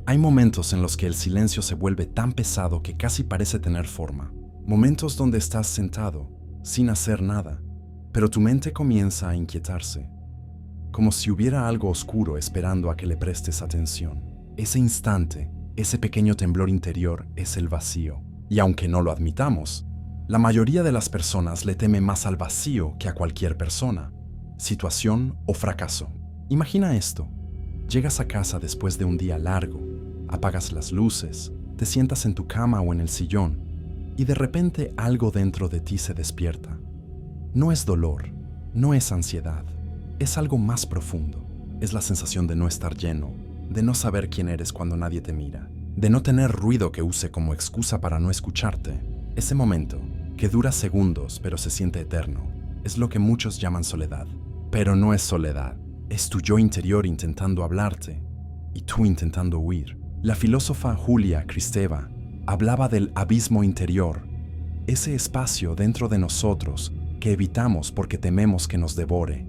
Hay momentos en los que el silencio se vuelve tan pesado que casi parece tener forma. Momentos donde estás sentado, sin hacer nada, pero tu mente comienza a inquietarse, como si hubiera algo oscuro esperando a que le prestes atención. Ese instante, ese pequeño temblor interior es el vacío. Y aunque no lo admitamos, la mayoría de las personas le teme más al vacío que a cualquier persona, situación o fracaso. Imagina esto. Llegas a casa después de un día largo, apagas las luces, te sientas en tu cama o en el sillón y de repente algo dentro de ti se despierta. No es dolor, no es ansiedad, es algo más profundo. Es la sensación de no estar lleno, de no saber quién eres cuando nadie te mira, de no tener ruido que use como excusa para no escucharte. Ese momento, que dura segundos pero se siente eterno, es lo que muchos llaman soledad. Pero no es soledad, es tu yo interior intentando hablarte y tú intentando huir. La filósofa Julia Kristeva hablaba del abismo interior, ese espacio dentro de nosotros que evitamos porque tememos que nos devore.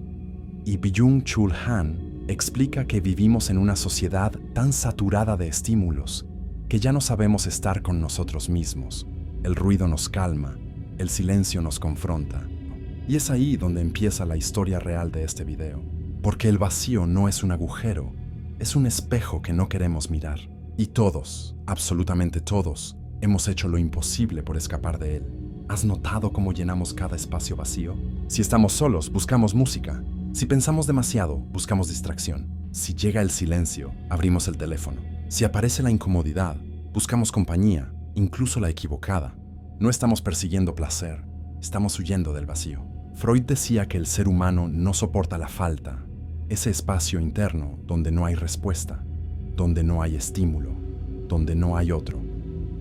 Y Byung-Chul Han explica que vivimos en una sociedad tan saturada de estímulos que ya no sabemos estar con nosotros mismos. El ruido nos calma, el silencio nos confronta. Y es ahí donde empieza la historia real de este video. Porque el vacío no es un agujero, es un espejo que no queremos mirar. Y todos, absolutamente todos, hemos hecho lo imposible por escapar de él. ¿Has notado cómo llenamos cada espacio vacío? Si estamos solos, buscamos música. Si pensamos demasiado, buscamos distracción. Si llega el silencio, abrimos el teléfono. Si aparece la incomodidad, buscamos compañía, incluso la equivocada. No estamos persiguiendo placer, estamos huyendo del vacío. Freud decía que el ser humano no soporta la falta, ese espacio interno donde no hay respuesta, donde no hay estímulo, donde no hay otro.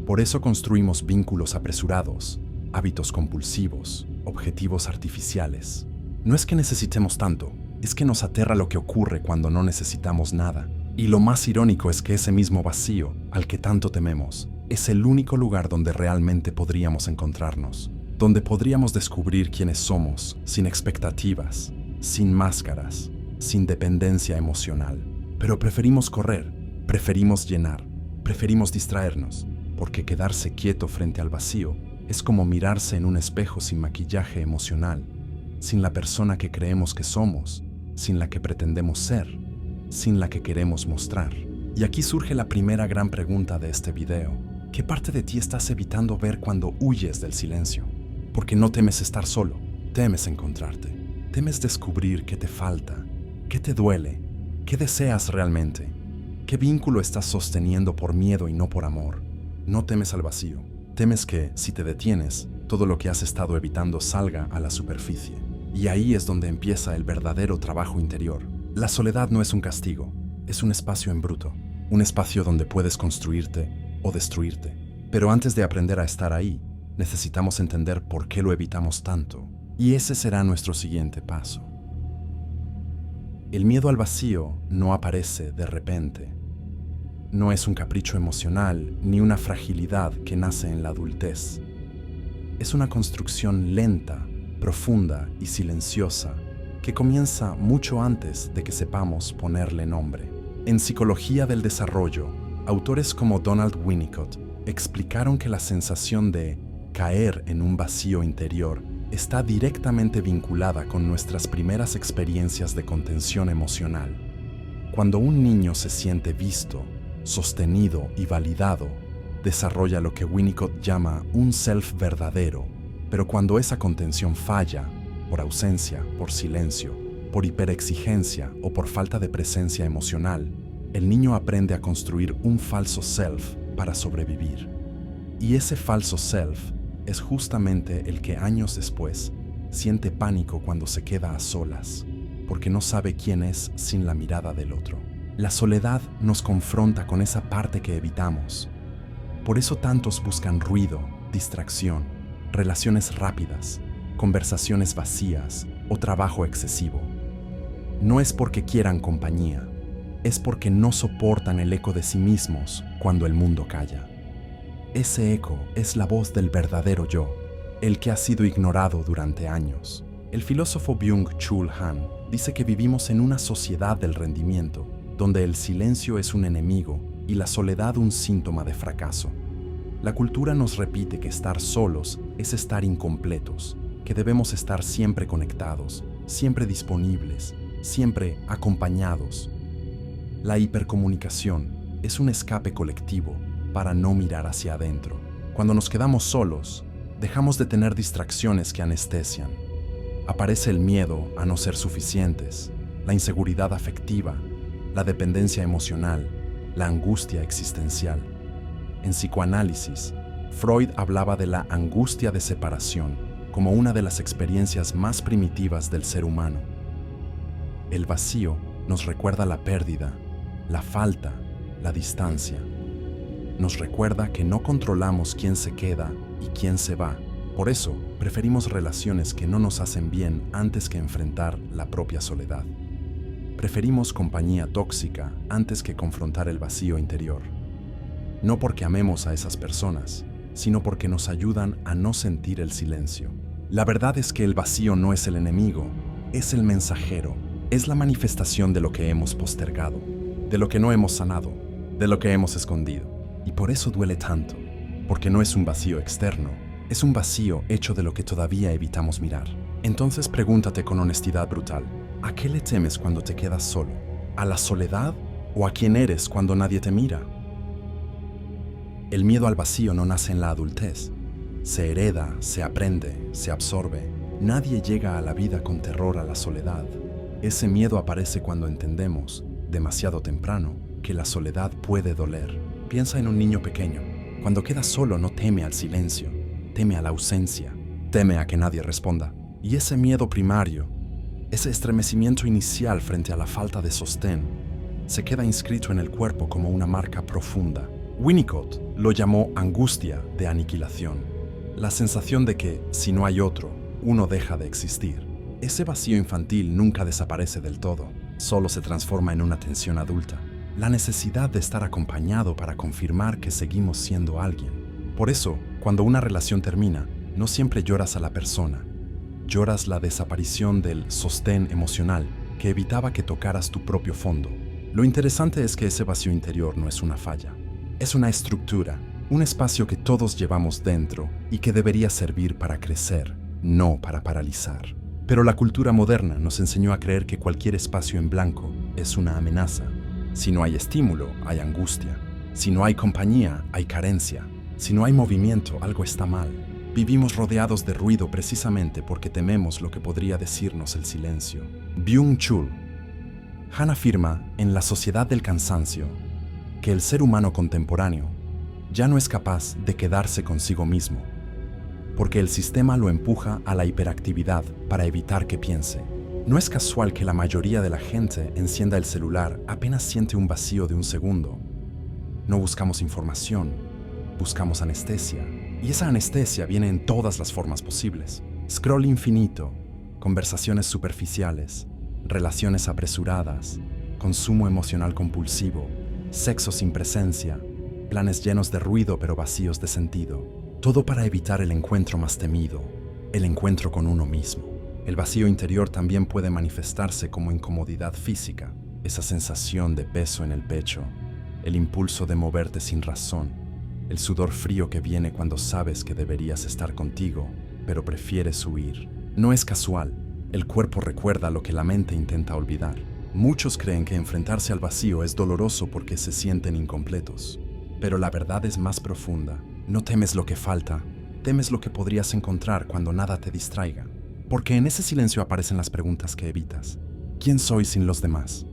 Por eso construimos vínculos apresurados, hábitos compulsivos, objetivos artificiales. No es que necesitemos tanto, es que nos aterra lo que ocurre cuando no necesitamos nada. Y lo más irónico es que ese mismo vacío, al que tanto tememos, es el único lugar donde realmente podríamos encontrarnos, donde podríamos descubrir quiénes somos, sin expectativas, sin máscaras, sin dependencia emocional. Pero preferimos correr, preferimos llenar, preferimos distraernos, porque quedarse quieto frente al vacío es como mirarse en un espejo sin maquillaje emocional, sin la persona que creemos que somos, sin la que pretendemos ser, sin la que queremos mostrar. Y aquí surge la primera gran pregunta de este video. ¿Qué parte de ti estás evitando ver cuando huyes del silencio? Porque no temes estar solo, temes encontrarte, temes descubrir qué te falta, qué te duele, qué deseas realmente, qué vínculo estás sosteniendo por miedo y no por amor. No temes al vacío, temes que, si te detienes, todo lo que has estado evitando salga a la superficie. Y ahí es donde empieza el verdadero trabajo interior. La soledad no es un castigo, es un espacio en bruto, un espacio donde puedes construirte o destruirte. Pero antes de aprender a estar ahí, necesitamos entender por qué lo evitamos tanto. Y ese será nuestro siguiente paso. El miedo al vacío no aparece de repente. No es un capricho emocional ni una fragilidad que nace en la adultez. Es una construcción lenta, profunda y silenciosa que comienza mucho antes de que sepamos ponerle nombre. En Psicología del Desarrollo, autores como Donald Winnicott explicaron que la sensación de caer en un vacío interior está directamente vinculada con nuestras primeras experiencias de contención emocional. Cuando un niño se siente visto, sostenido y validado, desarrolla lo que Winnicott llama un self verdadero. Pero cuando esa contención falla, por ausencia, por silencio, por hiperexigencia o por falta de presencia emocional, el niño aprende a construir un falso self para sobrevivir. Y ese falso self es justamente el que años después siente pánico cuando se queda a solas, porque no sabe quién es sin la mirada del otro. La soledad nos confronta con esa parte que evitamos. Por eso tantos buscan ruido, distracción, relaciones rápidas, conversaciones vacías o trabajo excesivo. No es porque quieran compañía, es porque no soportan el eco de sí mismos cuando el mundo calla. Ese eco es la voz del verdadero yo, el que ha sido ignorado durante años. El filósofo Byung-Chul Han dice que vivimos en una sociedad del rendimiento, donde el silencio es un enemigo y la soledad un síntoma de fracaso. La cultura nos repite que estar solos es estar incompletos, que debemos estar siempre conectados, siempre disponibles, siempre acompañados. La hipercomunicación es un escape colectivo para no mirar hacia adentro. Cuando nos quedamos solos, dejamos de tener distracciones que anestesian. Aparece el miedo a no ser suficientes, la inseguridad afectiva, la dependencia emocional, la angustia existencial. En psicoanálisis, Freud hablaba de la angustia de separación como una de las experiencias más primitivas del ser humano. El vacío nos recuerda la pérdida, la falta, la distancia. Nos recuerda que no controlamos quién se queda y quién se va. Por eso, preferimos relaciones que no nos hacen bien antes que enfrentar la propia soledad. Preferimos compañía tóxica antes que confrontar el vacío interior. No porque amemos a esas personas, sino porque nos ayudan a no sentir el silencio. La verdad es que el vacío no es el enemigo, es el mensajero, es la manifestación de lo que hemos postergado, de lo que no hemos sanado, de lo que hemos escondido. Y por eso duele tanto, porque no es un vacío externo, es un vacío hecho de lo que todavía evitamos mirar. Entonces pregúntate con honestidad brutal, ¿a qué le temes cuando te quedas solo? ¿A la soledad o a quién eres cuando nadie te mira? El miedo al vacío no nace en la adultez. Se hereda, se aprende, se absorbe. Nadie llega a la vida con terror a la soledad. Ese miedo aparece cuando entendemos, demasiado temprano, que la soledad puede doler. Piensa en un niño pequeño. Cuando queda solo no teme al silencio, teme a la ausencia, teme a que nadie responda. Y ese miedo primario, ese estremecimiento inicial frente a la falta de sostén, se queda inscrito en el cuerpo como una marca profunda. Winnicott lo llamó angustia de aniquilación, la sensación de que, si no hay otro, uno deja de existir. Ese vacío infantil nunca desaparece del todo, solo se transforma en una tensión adulta. La necesidad de estar acompañado para confirmar que seguimos siendo alguien. Por eso, cuando una relación termina, no siempre lloras a la persona, lloras la desaparición del sostén emocional que evitaba que tocaras tu propio fondo. Lo interesante es que ese vacío interior no es una falla. Es una estructura, un espacio que todos llevamos dentro y que debería servir para crecer, no para paralizar. Pero la cultura moderna nos enseñó a creer que cualquier espacio en blanco es una amenaza. Si no hay estímulo, hay angustia. Si no hay compañía, hay carencia. Si no hay movimiento, algo está mal. Vivimos rodeados de ruido precisamente porque tememos lo que podría decirnos el silencio. Byung-Chul Han afirma en La Sociedad del Cansancio que el ser humano contemporáneo ya no es capaz de quedarse consigo mismo, porque el sistema lo empuja a la hiperactividad para evitar que piense. No es casual que la mayoría de la gente encienda el celular apenas siente un vacío de un segundo. No buscamos información, buscamos anestesia, y esa anestesia viene en todas las formas posibles. Scroll infinito, conversaciones superficiales, relaciones apresuradas, consumo emocional compulsivo, sexo sin presencia, planes llenos de ruido pero vacíos de sentido. Todo para evitar el encuentro más temido, el encuentro con uno mismo. El vacío interior también puede manifestarse como incomodidad física, esa sensación de peso en el pecho, el impulso de moverte sin razón, el sudor frío que viene cuando sabes que deberías estar contigo, pero prefieres huir. No es casual, el cuerpo recuerda lo que la mente intenta olvidar. Muchos creen que enfrentarse al vacío es doloroso porque se sienten incompletos, pero la verdad es más profunda. No temes lo que falta, temes lo que podrías encontrar cuando nada te distraiga. Porque en ese silencio aparecen las preguntas que evitas. ¿Quién soy sin los demás?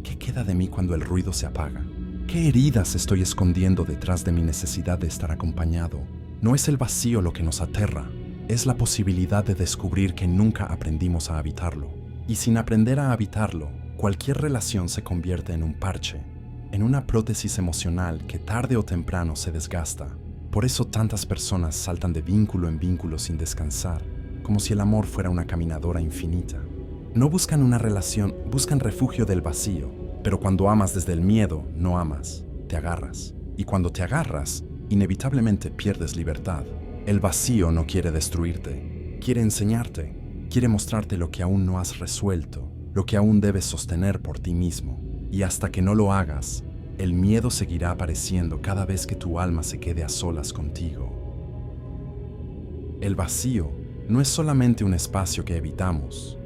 ¿Qué queda de mí cuando el ruido se apaga? ¿Qué heridas estoy escondiendo detrás de mi necesidad de estar acompañado? No es el vacío lo que nos aterra, es la posibilidad de descubrir que nunca aprendimos a habitarlo. Y sin aprender a habitarlo, cualquier relación se convierte en un parche, en una prótesis emocional que tarde o temprano se desgasta. Por eso tantas personas saltan de vínculo en vínculo sin descansar, como si el amor fuera una caminadora infinita. No buscan una relación, buscan refugio del vacío, pero cuando amas desde el miedo, no amas, te agarras. Y cuando te agarras, inevitablemente pierdes libertad. El vacío no quiere destruirte, quiere enseñarte, quiere mostrarte lo que aún no has resuelto, lo que aún debes sostener por ti mismo. Y hasta que no lo hagas, el miedo seguirá apareciendo cada vez que tu alma se quede a solas contigo. El vacío no es solamente un espacio que evitamos,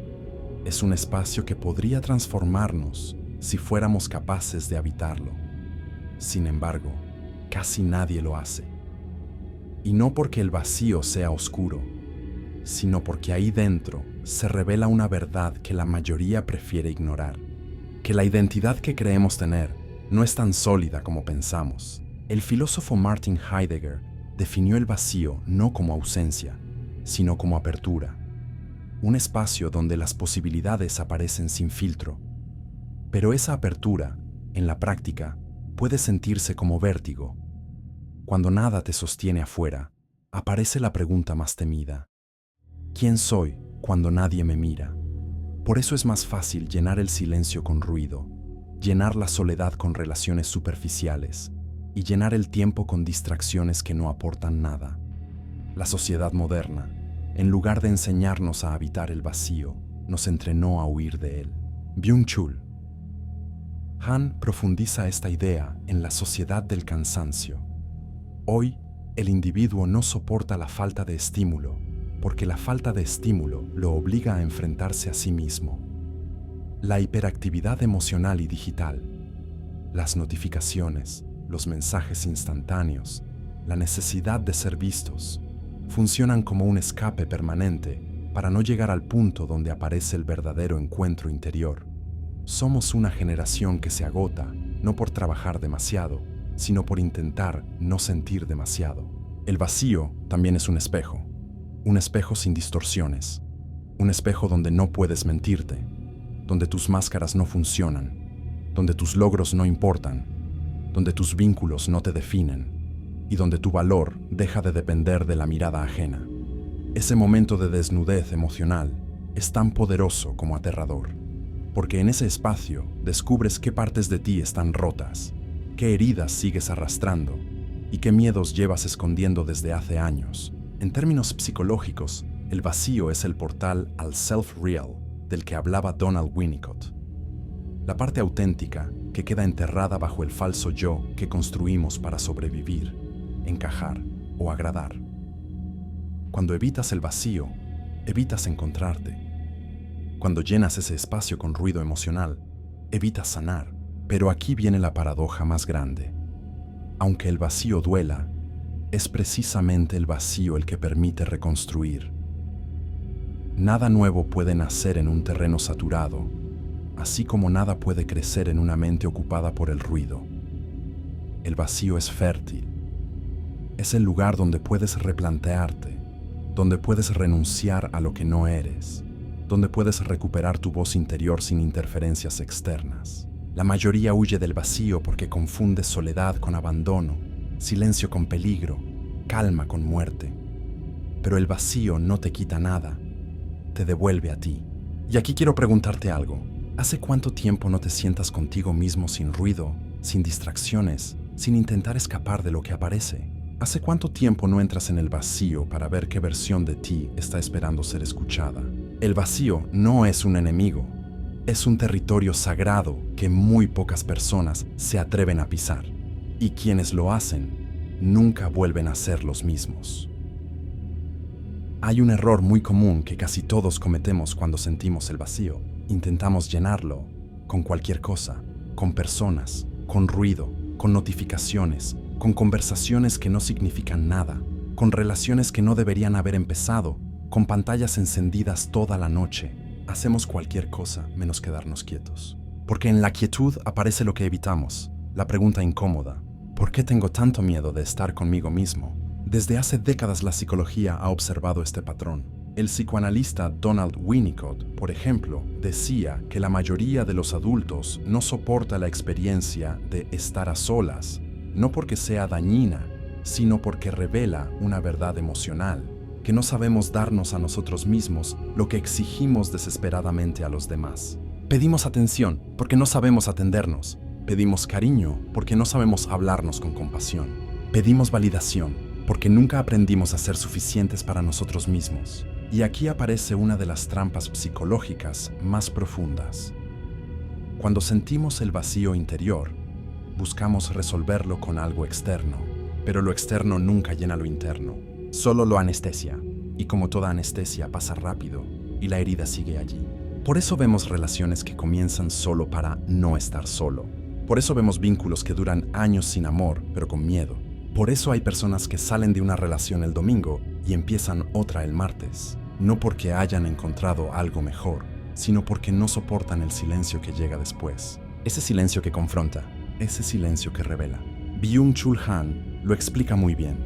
es un espacio que podría transformarnos si fuéramos capaces de habitarlo. Sin embargo, casi nadie lo hace. Y no porque el vacío sea oscuro, sino porque ahí dentro se revela una verdad que la mayoría prefiere ignorar, que la identidad que creemos tener no es tan sólida como pensamos. El filósofo Martin Heidegger definió el vacío no como ausencia, sino como apertura, un espacio donde las posibilidades aparecen sin filtro. Pero esa apertura, en la práctica, puede sentirse como vértigo. Cuando nada te sostiene afuera, aparece la pregunta más temida: ¿quién soy cuando nadie me mira? Por eso es más fácil llenar el silencio con ruido, llenar la soledad con relaciones superficiales y llenar el tiempo con distracciones que no aportan nada. La sociedad moderna, en lugar de enseñarnos a habitar el vacío, nos entrenó a huir de él. Byung-Chul. Han profundiza esta idea en La sociedad del cansancio. Hoy, el individuo no soporta la falta de estímulo, porque la falta de estímulo lo obliga a enfrentarse a sí mismo. La hiperactividad emocional y digital, las notificaciones, los mensajes instantáneos, la necesidad de ser vistos, funcionan como un escape permanente para no llegar al punto donde aparece el verdadero encuentro interior. Somos una generación que se agota no por trabajar demasiado, sino por intentar no sentir demasiado. El vacío también es un espejo sin distorsiones, un espejo donde no puedes mentirte, donde tus máscaras no funcionan, donde tus logros no importan, donde tus vínculos no te definen y donde tu valor deja de depender de la mirada ajena. Ese momento de desnudez emocional es tan poderoso como aterrador, porque en ese espacio descubres qué partes de ti están rotas, qué heridas sigues arrastrando y qué miedos llevas escondiendo desde hace años. En términos psicológicos, el vacío es el portal al self-real del que hablaba Donald Winnicott. La parte auténtica que queda enterrada bajo el falso yo que construimos para sobrevivir, encajar o agradar. Cuando evitas el vacío, evitas encontrarte. Cuando llenas ese espacio con ruido emocional, evitas sanar. Pero aquí viene la paradoja más grande. Aunque el vacío duela, es precisamente el vacío el que permite reconstruir. Nada nuevo puede nacer en un terreno saturado, así como nada puede crecer en una mente ocupada por el ruido. El vacío es fértil. Es el lugar donde puedes replantearte, donde puedes renunciar a lo que no eres, donde puedes recuperar tu voz interior sin interferencias externas. La mayoría huye del vacío porque confunde soledad con abandono, silencio con peligro, calma con muerte. Pero el vacío no te quita nada, te devuelve a ti. Y aquí quiero preguntarte algo. ¿Hace cuánto tiempo no te sientas contigo mismo sin ruido, sin distracciones, sin intentar escapar de lo que aparece? ¿Hace cuánto tiempo no entras en el vacío para ver qué versión de ti está esperando ser escuchada? El vacío no es un enemigo. Es un territorio sagrado que muy pocas personas se atreven a pisar, y quienes lo hacen nunca vuelven a ser los mismos. Hay un error muy común que casi todos cometemos cuando sentimos el vacío. Intentamos llenarlo con cualquier cosa, con personas, con ruido, con notificaciones, con conversaciones que no significan nada, con relaciones que no deberían haber empezado, con pantallas encendidas toda la noche. Hacemos cualquier cosa menos quedarnos quietos. Porque en la quietud aparece lo que evitamos, la pregunta incómoda: ¿por qué tengo tanto miedo de estar conmigo mismo? Desde hace décadas la psicología ha observado este patrón. El psicoanalista Donald Winnicott, por ejemplo, decía que la mayoría de los adultos no soporta la experiencia de estar a solas, no porque sea dañina, sino porque revela una verdad emocional, que no sabemos darnos a nosotros mismos lo que exigimos desesperadamente a los demás. Pedimos atención porque no sabemos atendernos. Pedimos cariño porque no sabemos hablarnos con compasión. Pedimos validación porque nunca aprendimos a ser suficientes para nosotros mismos. Y aquí aparece una de las trampas psicológicas más profundas. Cuando sentimos el vacío interior, buscamos resolverlo con algo externo, pero lo externo nunca llena lo interno, solo lo anestesia, y como toda anestesia pasa rápido y la herida sigue allí. Por eso vemos relaciones que comienzan solo para no estar solo. Por eso vemos vínculos que duran años sin amor, pero con miedo. Por eso hay personas que salen de una relación el domingo y empiezan otra el martes. No porque hayan encontrado algo mejor, sino porque no soportan el silencio que llega después. Ese silencio que confronta, ese silencio que revela. Byung-Chul Han lo explica muy bien.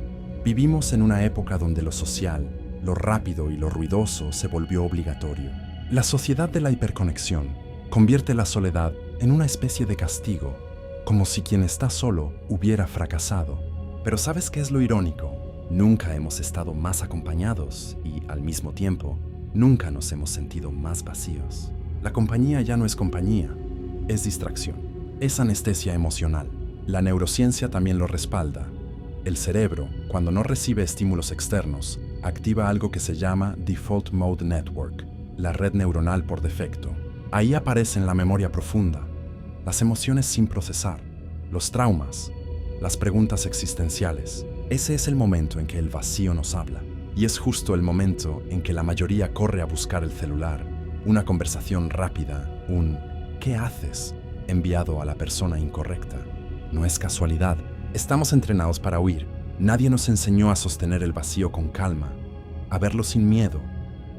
Vivimos en una época donde lo social, lo rápido y lo ruidoso se volvió obligatorio. La sociedad de la hiperconexión convierte la soledad en una especie de castigo, como si quien está solo hubiera fracasado. Pero ¿sabes qué es lo irónico? Nunca hemos estado más acompañados y, al mismo tiempo, nunca nos hemos sentido más vacíos. La compañía ya no es compañía, es distracción, es anestesia emocional. La neurociencia también lo respalda. El cerebro, cuando no recibe estímulos externos, activa algo que se llama Default Mode Network, la red neuronal por defecto. Ahí aparecen la memoria profunda, las emociones sin procesar, los traumas, las preguntas existenciales. Ese es el momento en que el vacío nos habla. Y es justo el momento en que la mayoría corre a buscar el celular, una conversación rápida, un ¿qué haces?, enviado a la persona incorrecta. No es casualidad. Estamos entrenados para huir. Nadie nos enseñó a sostener el vacío con calma, a verlo sin miedo,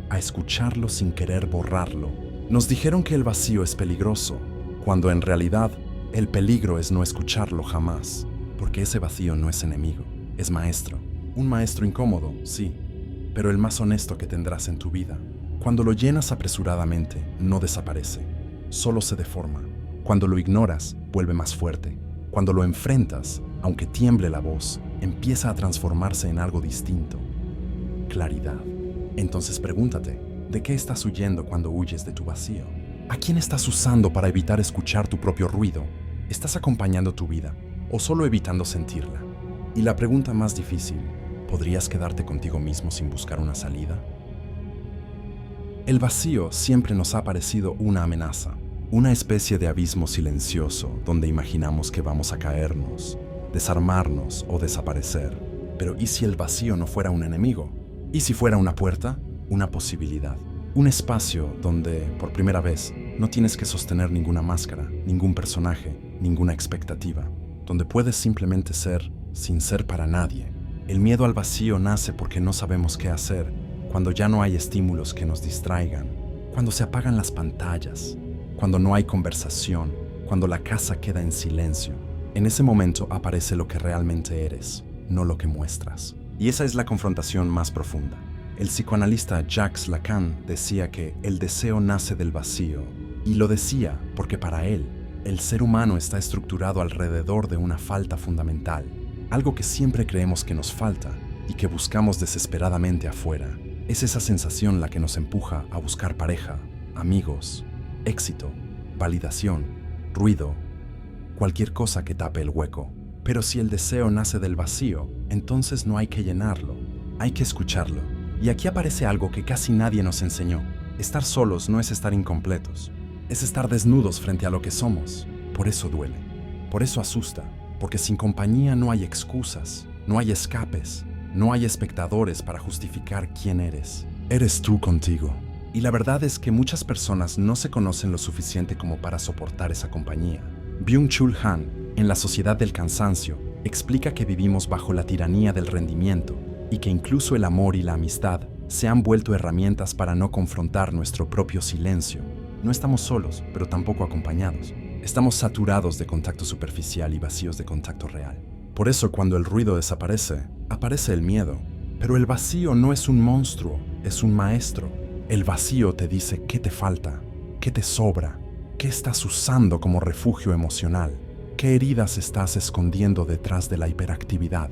a escucharlo sin querer borrarlo. Nos dijeron que el vacío es peligroso, cuando en realidad el peligro es no escucharlo jamás, porque ese vacío no es enemigo, es maestro. Un maestro incómodo, sí, pero el más honesto que tendrás en tu vida. Cuando lo llenas apresuradamente, no desaparece, solo se deforma. Cuando lo ignoras, vuelve más fuerte. Cuando lo enfrentas, aunque tiemble la voz, empieza a transformarse en algo distinto. Claridad. Entonces pregúntate, ¿de qué estás huyendo cuando huyes de tu vacío? ¿A quién estás usando para evitar escuchar tu propio ruido? ¿Estás acompañando tu vida o solo evitando sentirla? Y la pregunta más difícil, ¿podrías quedarte contigo mismo sin buscar una salida? El vacío siempre nos ha parecido una amenaza, una especie de abismo silencioso donde imaginamos que vamos a caernos, desarmarnos o desaparecer. Pero ¿y si el vacío no fuera un enemigo? ¿Y si fuera una puerta? Una posibilidad. Un espacio donde, por primera vez, no tienes que sostener ninguna máscara, ningún personaje, ninguna expectativa. Donde puedes simplemente ser sin ser para nadie. El miedo al vacío nace porque no sabemos qué hacer, cuando ya no hay estímulos que nos distraigan, cuando se apagan las pantallas, cuando no hay conversación, cuando la casa queda en silencio. En ese momento aparece lo que realmente eres, no lo que muestras. Y esa es la confrontación más profunda. El psicoanalista Jacques Lacan decía que el deseo nace del vacío, y lo decía porque para él, el ser humano está estructurado alrededor de una falta fundamental, algo que siempre creemos que nos falta y que buscamos desesperadamente afuera. Es esa sensación la que nos empuja a buscar pareja, amigos, éxito, validación, ruido, cualquier cosa que tape el hueco. Pero si el deseo nace del vacío, entonces no hay que llenarlo, hay que escucharlo. Y aquí aparece algo que casi nadie nos enseñó. Estar solos no es estar incompletos, es estar desnudos frente a lo que somos. Por eso duele, por eso asusta, porque sin compañía no hay excusas, no hay escapes, no hay espectadores para justificar quién eres. Eres tú contigo. Y la verdad es que muchas personas no se conocen lo suficiente como para soportar esa compañía. Byung-Chul Han, en La Sociedad del Cansancio, explica que vivimos bajo la tiranía del rendimiento y que incluso el amor y la amistad se han vuelto herramientas para no confrontar nuestro propio silencio. No estamos solos, pero tampoco acompañados. Estamos saturados de contacto superficial y vacíos de contacto real. Por eso, cuando el ruido desaparece, aparece el miedo. Pero el vacío no es un monstruo, es un maestro. El vacío te dice qué te falta, qué te sobra, qué estás usando como refugio emocional, qué heridas estás escondiendo detrás de la hiperactividad,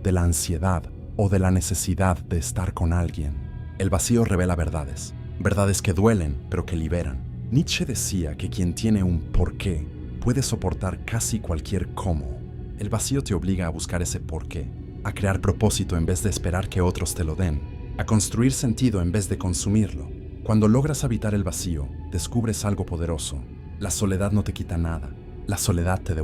de la ansiedad o de la necesidad de estar con alguien. El vacío revela verdades, verdades que duelen pero que liberan. Nietzsche decía que quien tiene un porqué puede soportar casi cualquier cómo. El vacío te obliga a buscar ese porqué, a crear propósito en vez de esperar que otros te lo den, a construir sentido en vez de consumirlo. Cuando logras habitar el vacío, descubres algo poderoso. La soledad no te quita nada, la soledad te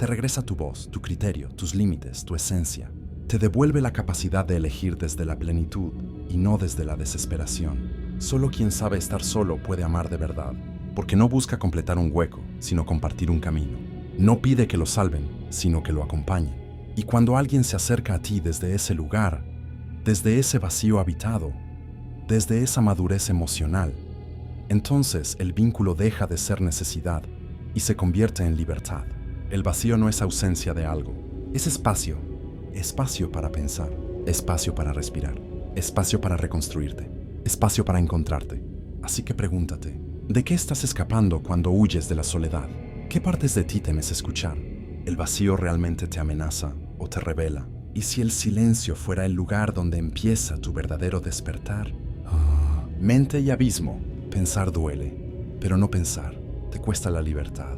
Te regresa tu voz, tu criterio, tus límites, tu esencia. Te devuelve la capacidad de elegir desde la plenitud y no desde la desesperación. Solo quien sabe estar solo puede amar de verdad, porque no busca completar un hueco, sino compartir un camino. No pide que lo salven, sino que lo acompañen. Y cuando alguien se acerca a ti desde ese lugar, desde ese vacío habitado, desde esa madurez emocional, entonces el vínculo deja de ser necesidad y se convierte en libertad. El vacío no es ausencia de algo, es espacio. Espacio para pensar, espacio para respirar, espacio para reconstruirte, espacio para encontrarte. Así que pregúntate, ¿de qué estás escapando cuando huyes de la soledad? ¿Qué partes de ti temes escuchar? ¿El vacío realmente te amenaza o te revela? ¿Y si el silencio fuera el lugar donde empieza tu verdadero despertar? Mente y abismo. Pensar duele, pero no pensar te cuesta la libertad.